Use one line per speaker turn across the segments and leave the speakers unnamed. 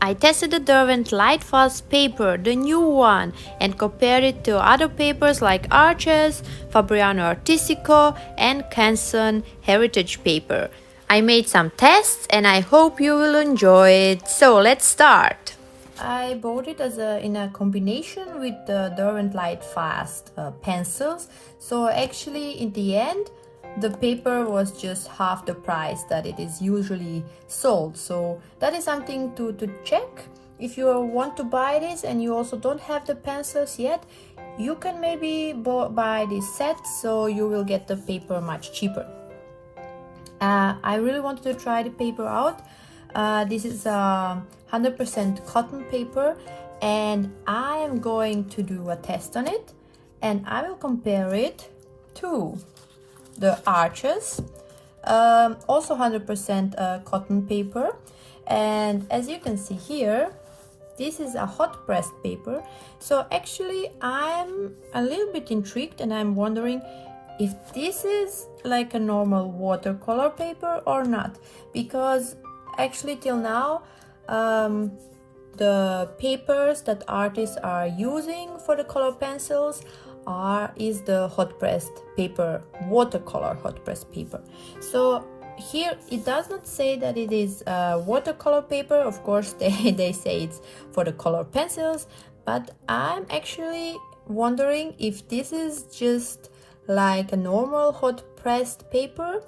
I tested the Derwent Lightfast paper, the new one, and compared it to other papers like Arches, Fabriano Artistico, and Canson heritage paper. I made some tests and I hope you will enjoy it. So let's start. I bought it in a combination with the Derwent Lightfast pencils. So actually in the end, the paper was just half the price that it is usually sold. So that is something to check. If you want to buy this and you also don't have the pencils yet, you can maybe buy this set, so you will get the paper much cheaper. I really wanted to try the paper out. This is 100% cotton paper, and I am going to do a test on it, and I will compare it to the Arches, also 100% cotton paper. And as you can see here, this is a hot pressed paper. So actually I'm a little bit intrigued, and I'm wondering if this is like a normal watercolor paper or not, because actually till now the papers that artists are using for the color pencils is the hot pressed paper, watercolor hot pressed paper. So here it does not say that it is watercolor paper. Of course they say it's for the color pencils, but I'm actually wondering if this is just like a normal hot pressed paper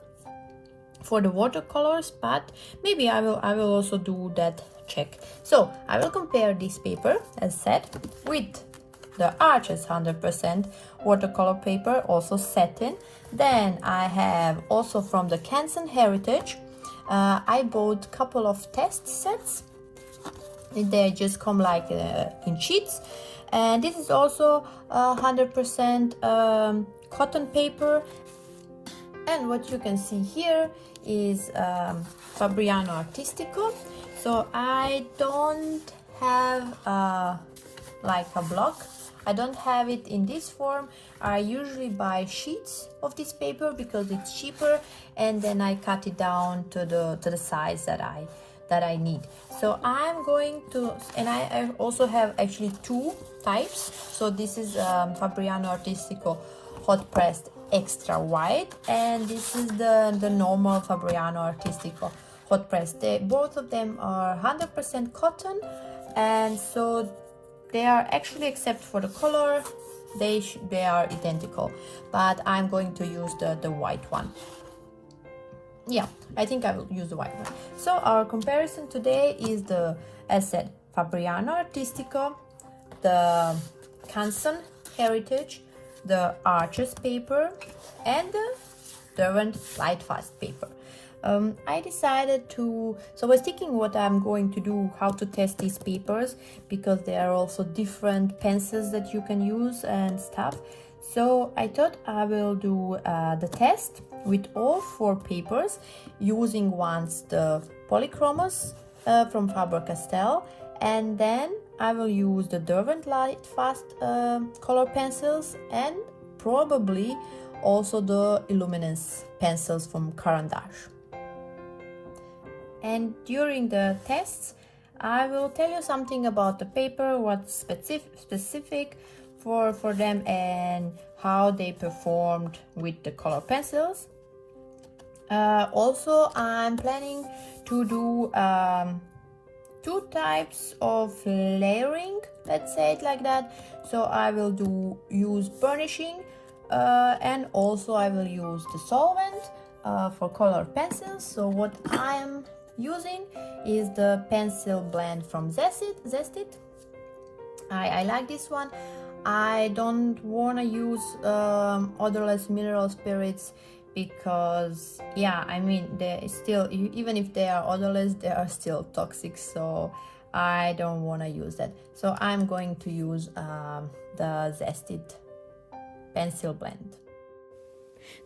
for the watercolors, but maybe I will also do that check. So I will compare this paper, as said, with the Arches 100% watercolor paper, also satin. Then I have also from the Canson heritage, I bought a couple of test sets. They just come like in sheets, and this is also 100% cotton paper. And what you can see here is Fabriano Artistico. So I don't have like a block. I don't have it in this form. I usually buy sheets of this paper because it's cheaper, and then I cut it down to the size that I need. So I'm going to, and I also have actually two types. So this is Fabriano Artistico hot pressed extra wide, and this is the normal Fabriano Artistico hot pressed. Both of them are 100% cotton, and so they are actually, except for the color, they are identical, but I'm going to use the white one. Yeah, I think I will use the white one. So our comparison today is the, as said, Fabriano Artistico, the Canson heritage, the Arches paper, and the Derwent Lightfast paper. I decided to, so I was thinking what I'm going to do, how to test these papers, because there are also different pencils that you can use and stuff. So I thought I will do the test with all four papers, using once the polychromos from Faber-Castell, and then I will use the Derwent Lightfast color pencils, and probably also the Illuminance pencils from Caran d'Ache. And during the tests, I will tell you something about the paper, what's specific for them, and how they performed with the color pencils. Also, I'm planning to do two types of layering, let's say it like that. So I will use burnishing, and also I will use the solvent for color pencils. So what I am using is the pencil blend from Zestit. I like this one. I don't want to use odorless mineral spirits, because yeah, I mean, they still, even if they are odorless, they are still toxic, so I don't want to use that. So I'm going to use the Zestit pencil blend.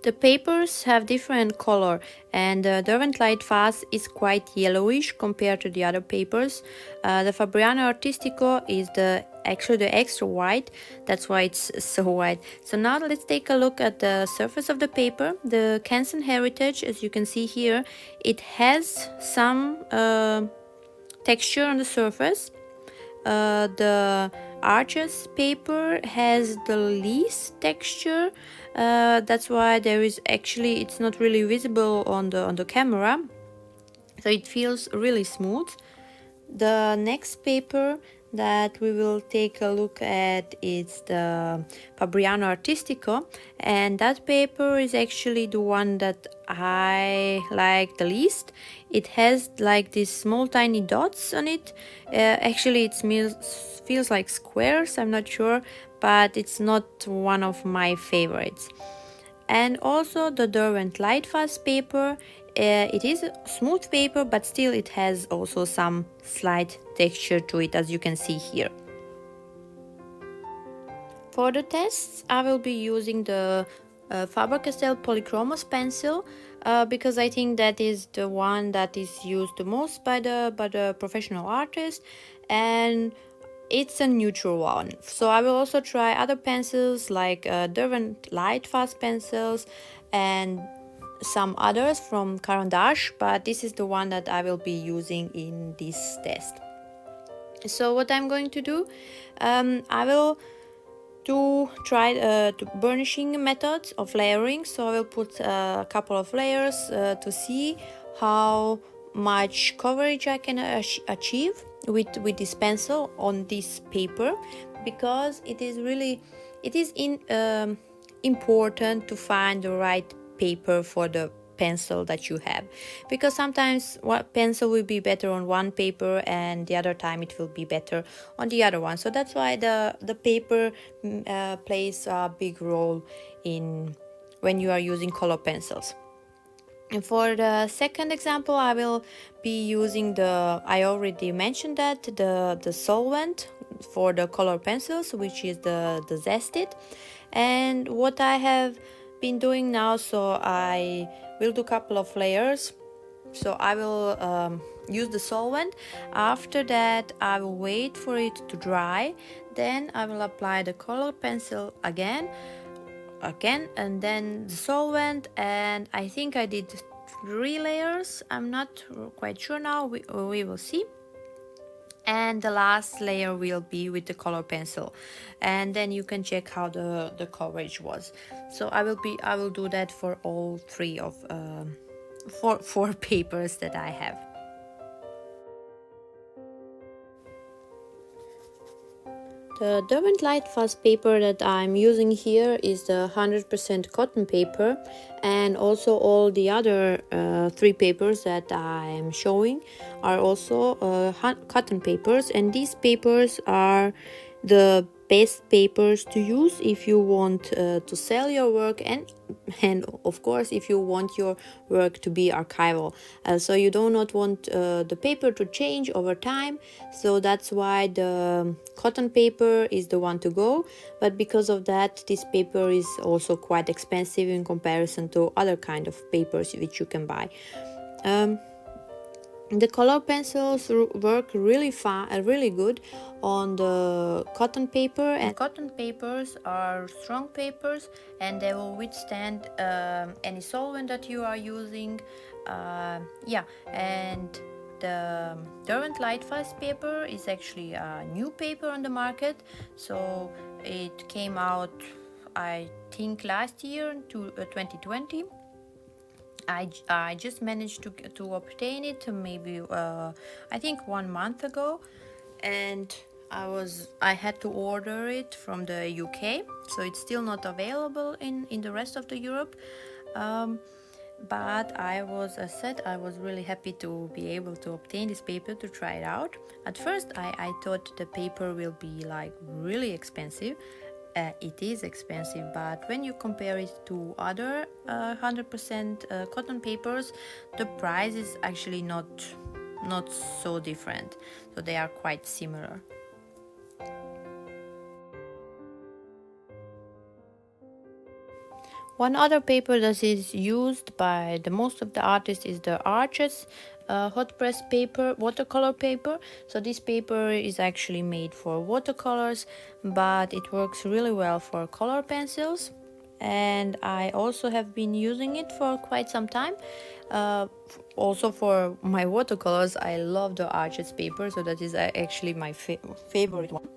The papers have different color, and the Derwent Lightfast is quite yellowish compared to the other papers. The Fabriano Artistico is actually the extra white, that's why it's so white. So now let's take a look at the surface of the paper. The Canson heritage, as you can see here, it has some texture on the surface. The Arches paper has the least texture. That's why there is actually, it's not really visible on the camera, so it feels really smooth. The next paper that we will take a look at is the Fabriano Artistico, and that paper is actually the one that I like the least. It has like these small tiny dots on it. Actually it feels like squares, I'm not sure, but it's not one of my favorites. And also the Derwent Lightfast paper. It is a smooth paper, but still it has also some slight texture to it, as you can see here. For the tests, I will be using the Faber-Castell polychromos pencil because I think that is the one that is used the most by the professional artists, and it's a neutral one. So I will also try other pencils like Derwent Lightfast pencils and some others from Caran d'Ache, but this is the one that I will be using in this test. So what I'm going to do, I will try the burnishing methods of layering. So I will put a couple of layers to see how much coverage I can achieve with this pencil on this paper, because it is important to find the right paper for the pencil that you have, because sometimes one pencil will be better on one paper and the other time it will be better on the other one. So that's why the paper plays a big role in when you are using color pencils. And for the second example, I will be using I already mentioned that, the solvent for the color pencils, which is the Zested. And what I have been doing now, so I will do a couple of layers. So I will use the solvent. After that I will wait for it to dry, then I will apply the color pencil again, and then the solvent, and I think I did 3 layers, I'm not quite sure now, we will see. And the last layer will be with the color pencil, and then you can check how the coverage was. So I will do that for all 3 of four papers that I have. The Derwent Lightfast paper that I'm using here is the 100% cotton paper, and also all the other 3 papers that I'm showing are also cotton papers, and these papers are the best papers to use if you want to sell your work, and of course if you want your work to be archival. So you do not want the paper to change over time, so that's why the cotton paper is the one to go. But because of that, this paper is also quite expensive in comparison to other kind of papers which you can buy. The color pencils work really good on the cotton paper, and cotton papers are strong papers and they will withstand any solvent that you are using. And the Derwent Lightfast paper is actually a new paper on the market, so it came out I think last year to 2020. I just managed to obtain it maybe I think 1 month ago, and I had to order it from the UK, so it's still not available in the rest of the Europe. But I was really happy to be able to obtain this paper to try it out. At first I thought the paper will be like really expensive. It is expensive, but when you compare it to other 100% cotton papers, the price is actually not so different, so they are quite similar. One other paper that is used by the most of the artists is the Arches hot press paper, watercolor paper. So this paper is actually made for watercolors, but it works really well for color pencils. and I also have been using it for quite some time. Also for my watercolors, I love the artist paper, so that is actually my favorite one.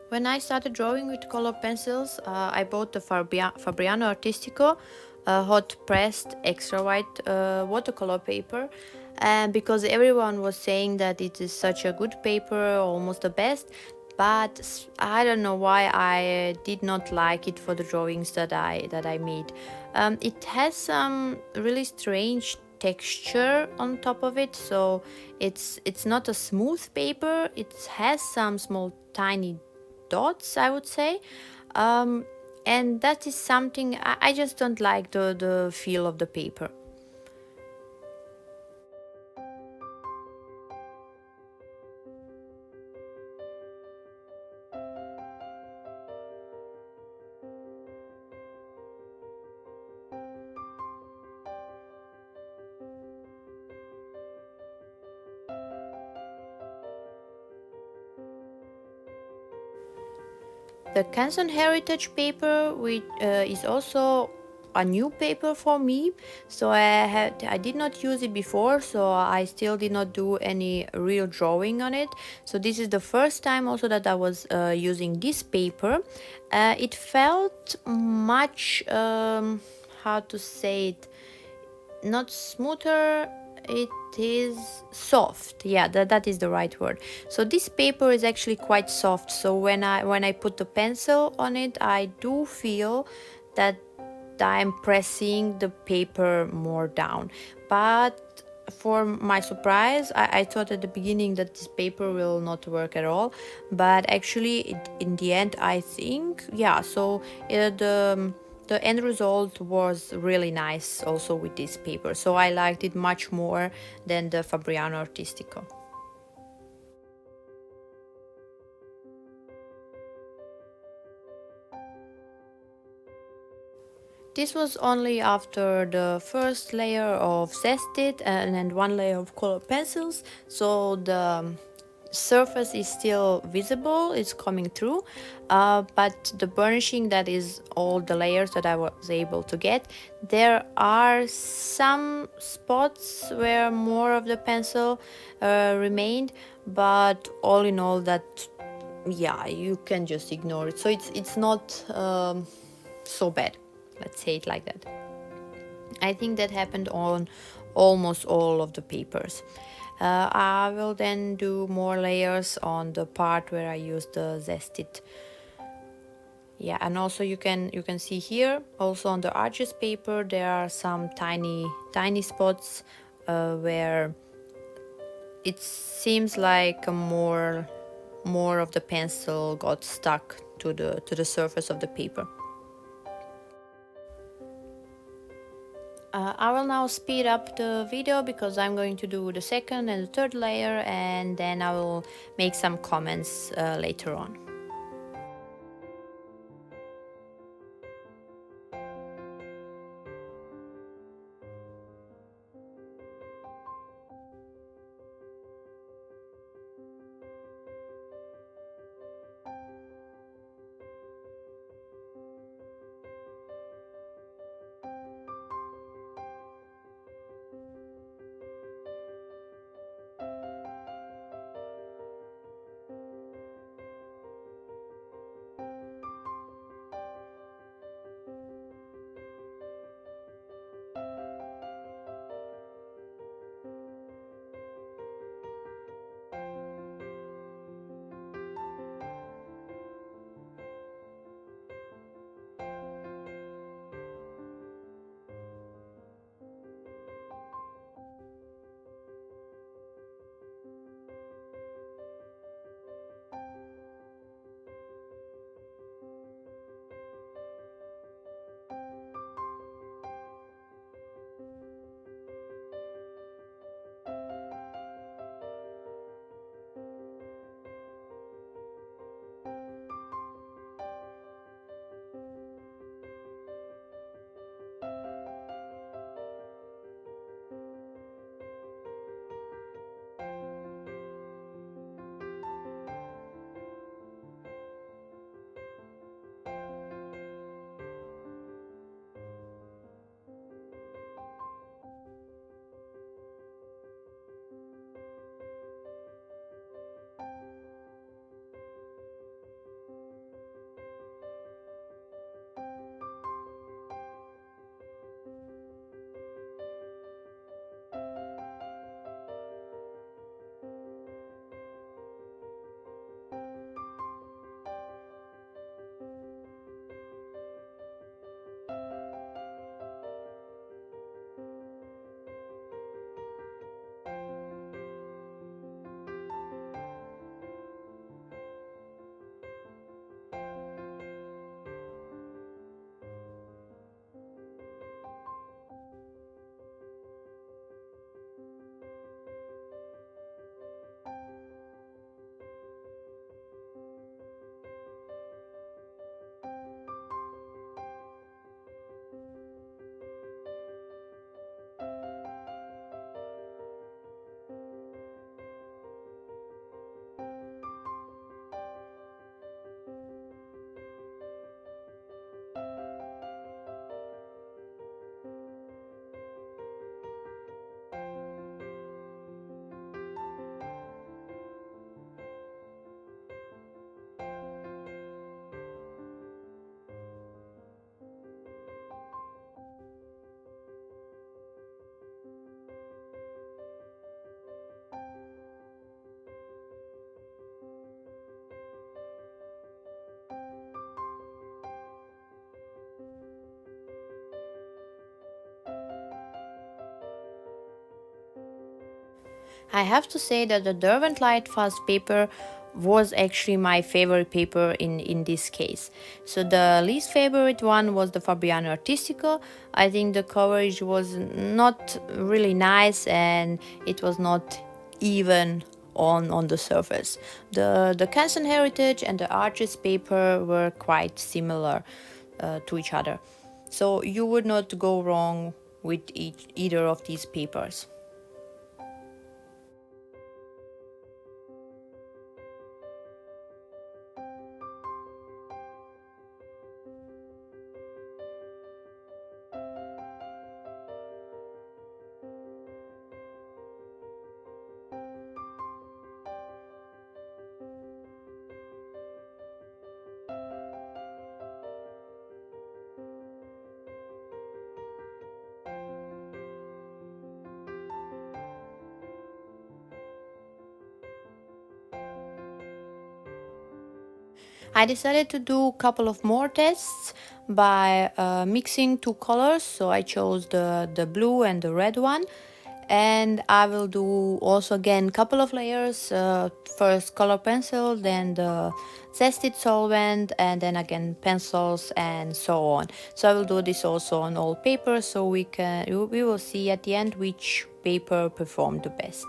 When I started drawing with color pencils, I bought the Fabriano Artistico hot pressed extra white watercolor paper, and because everyone was saying that it is such a good paper, almost the best, but I don't know why I did not like it for the drawings that I made. It has some really strange texture on top of it, so it's not a smooth paper. It has some small tiny dots, I would say, and that is something I just don't like the feel of the paper. The Canson Heritage paper, which is also a new paper for me, so I did not use it before, so I still did not do any real drawing on it. So this is the first time also that I was using this paper. It felt much, how to say it, not smoother, it is soft. Yeah, that is the right word. So this paper is actually quite soft, so when I put the pencil on it, I do feel that I'm pressing the paper more down. But for my surprise, I thought at the beginning that this paper will not work at all, but actually in the end, I think, yeah, so the end result was really nice also with this paper, so I liked it much more than the Fabriano Artistico. This was only after the first layer of zested and then one layer of color pencils, so the surface is still visible, it's coming through, but the burnishing, that is all the layers that I was able to get, there are some spots where more of the pencil remained, but all in all, that, yeah, you can just ignore it, so it's not so bad, let's say it like that. I think that happened on almost all of the papers. I will then do more layers on the part where I use the zested. Yeah, and also you can see here also on the arches paper there are some tiny spots where it seems like more of the pencil got stuck to the surface of the paper. I will now speed up the video because I'm going to do the second and the third layer, and then I will make some comments later on. I have to say that the Derwent Lightfast paper was actually my favorite paper in this case. So the least favorite one was the Fabriano Artistico. I think the coverage was not really nice and it was not even on the surface. The Canson Heritage and the Arches paper were quite similar to each other. So you would not go wrong with either of these papers. I decided to do a couple of more tests by mixing two colors. So I chose the blue and the red one. And I will do also again couple of layers. First color pencil, then the zested solvent, and then again pencils and so on. So I will do this also on all papers, so we will see at the end which paper performed the best.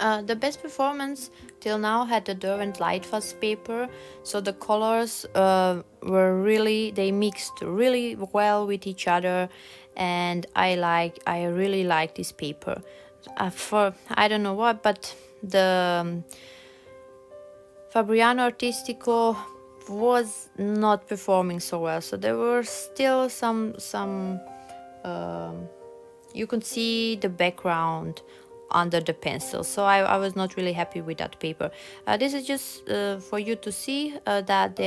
The best performance till now had the Derwent Lightfast paper, so the colors they mixed really well with each other, and I really like this paper. For I don't know what, but the Fabriano Artistico was not performing so well, so there were still some you could see the background under the pencil, so I was not really happy with that paper. This is just for you to see that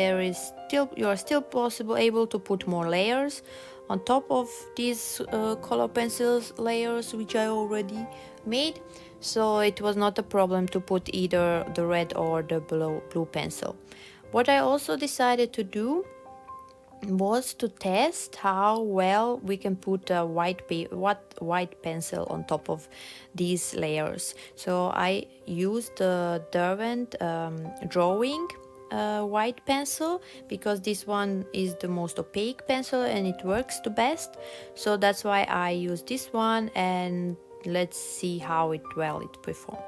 you are still able to put more layers on top of these color pencils layers which I already made, so it was not a problem to put either the red or the blue pencil. What I also decided to do was to test how well we can put a white pencil on top of these layers. So I used the Derwent drawing white pencil, because this one is the most opaque pencil and it works the best, so that's why I use this one, and let's see how it performed.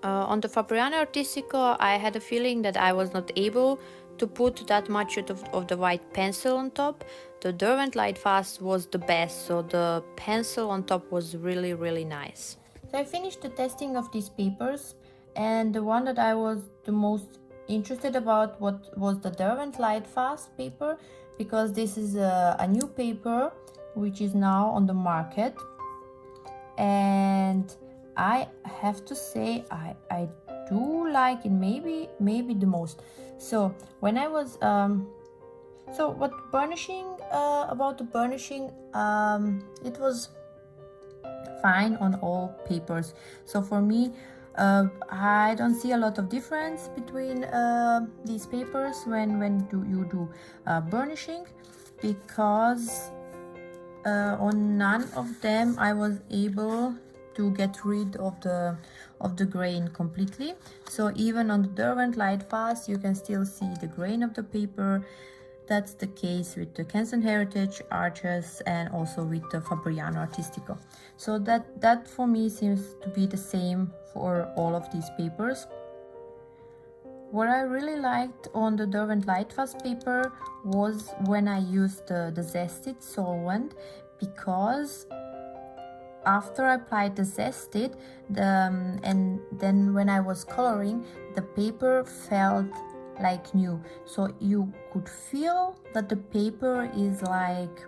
On the Fabriano Artistico, I had a feeling that I was not able to put that much of the white pencil on top. The Derwent Lightfast was the best, so the pencil on top was really nice. So I finished the testing of these papers, and the one that I was the most interested about was the Derwent Lightfast paper, because this is a new paper which is now on the market, and I have to say I do like it, maybe the most. So when I was so what burnishing about the burnishing, it was fine on all papers. So for me, I don't see a lot of difference between these papers when you do burnishing, because on none of them I was able to get rid of the grain completely. So even on the Derwent Lightfast you can still see the grain of the paper. That's the case with the Canson Heritage Arches and also with the Fabriano Artistico. So that for me seems to be the same for all of these papers. What I really liked on the Derwent Lightfast paper was when I used the zested solvent, because after I applied the zested, and then when I was coloring, the paper felt like new. So you could feel that the paper is like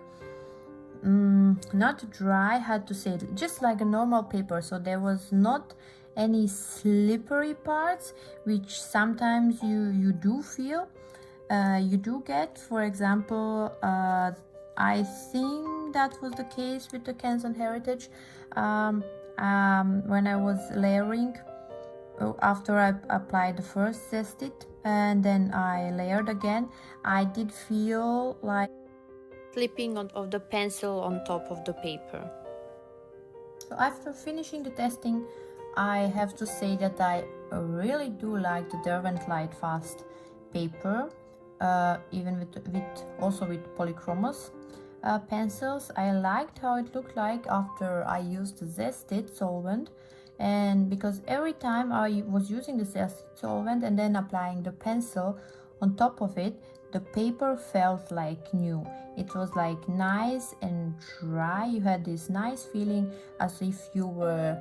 not dry, how to say it, just like a normal paper. So there was not any slippery parts, which sometimes you do feel, you do get. For example, I think that was the case with the Canson Heritage. When I was layering, after I applied the first zested and then I layered again, I did feel like slipping of the pencil on top of the paper. So after finishing the testing, I have to say that I really do like the Derwent Lightfast paper, even with polychromos pencils. I liked how it looked like after I used the zested solvent, and because every time I was using the zested solvent and then applying the pencil on top of it, the paper felt like new. It was like nice and dry. You had this nice feeling as if you were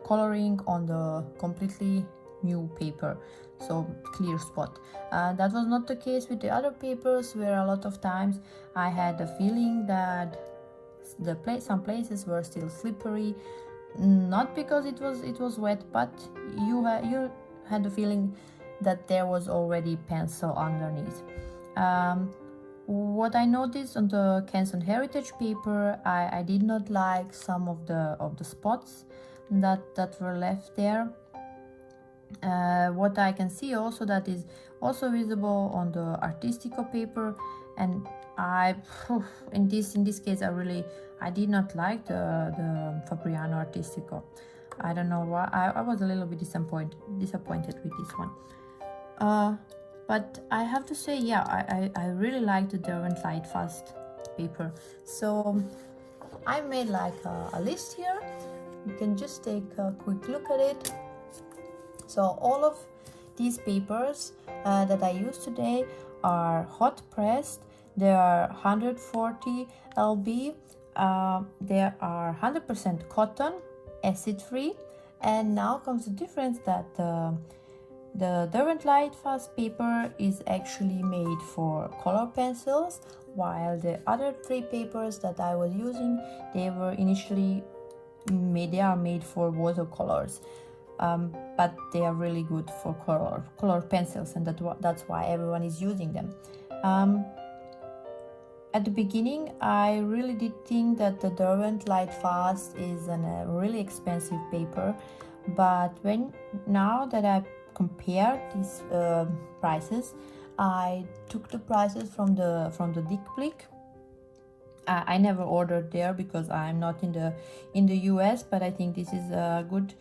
coloring on the completely new paper, so clear spot. That was not the case with the other papers, where a lot of times I had the feeling that some places were still slippery, not because it was wet, but you had the feeling that there was already pencil underneath. What I noticed on the Canson Heritage paper, I did not like some of the spots that were left there. What I can see also that is also visible on the Artistico paper, and in this case I did not like the Fabriano Artistico. I don't know why. I was a little bit disappointed with this one. But I have to say, yeah, I really like the Derwent Lightfast paper. So I made like a list here. You can just take a quick look at it. So all of these papers that I use today are hot pressed. They are 140 lb. They are 100% cotton, acid free. And now comes the difference that the Derwent Lightfast paper is actually made for color pencils, while the other three papers that I was using, they were initially made for watercolors. But they are really good for color pencils, and that's why everyone is using them. At the beginning, I really did think that the Derwent Lightfast is a really expensive paper, but now that I compared these prices, I took the prices from the Dick. I never ordered there because I'm not in the US, but I think this is a good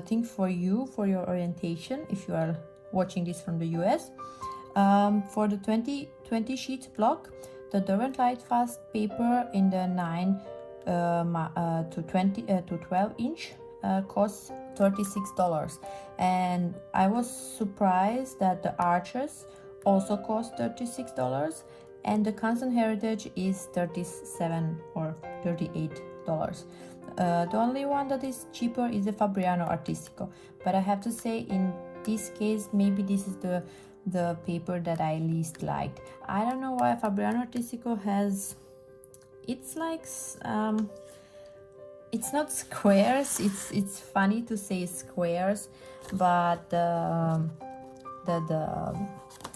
thing for your orientation if you are watching this from the US. For the 20 sheets block, the Derwent Lightfast paper in the 9 to 12 inch costs $36, and I was surprised that the Arches also cost $36, and the Canson Heritage is $37 or $38. The only one that is cheaper is the Fabriano Artistico, but I have to say, in this case, maybe this is the paper that I least liked. I don't know why Fabriano Artistico has, it's like it's not squares, it's funny to say squares, but the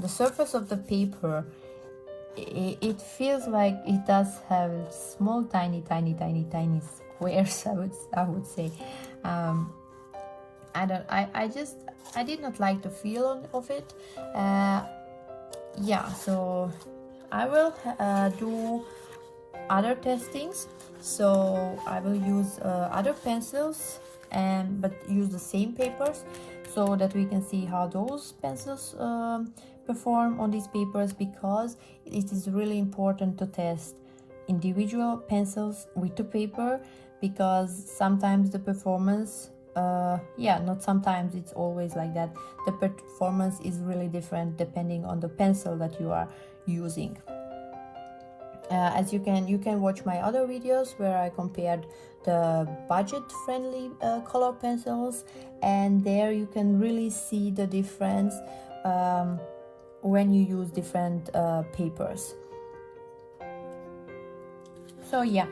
surface of the paper, it feels like it does have small tiny squares, I would say. I did not like the feel of it. Yeah, so I will do other testings. So I will use other pencils, but use the same papers, so that we can see how those pencils perform on these papers, because it is really important to test individual pencils with the paper, because sometimes the performance, not sometimes, it's always like that, the performance is really different depending on the pencil that you are using. As you can watch my other videos where I compared the budget-friendly color pencils, and there you can really see the difference when you use different papers. So yeah,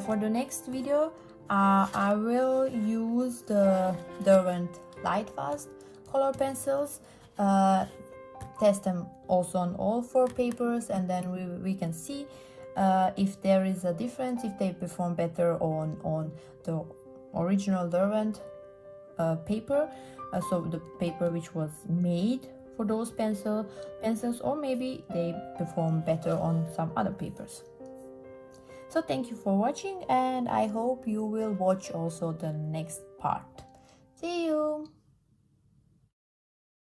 for the next video I will use the Derwent Lightfast color pencils, test them also on all 4 papers, and then we can see if there is a difference, if they perform better on the original Derwent paper, so the paper which was made for those pencils, or maybe they perform better on some other papers. So thank you for watching, and I hope you will watch also the next part. See you!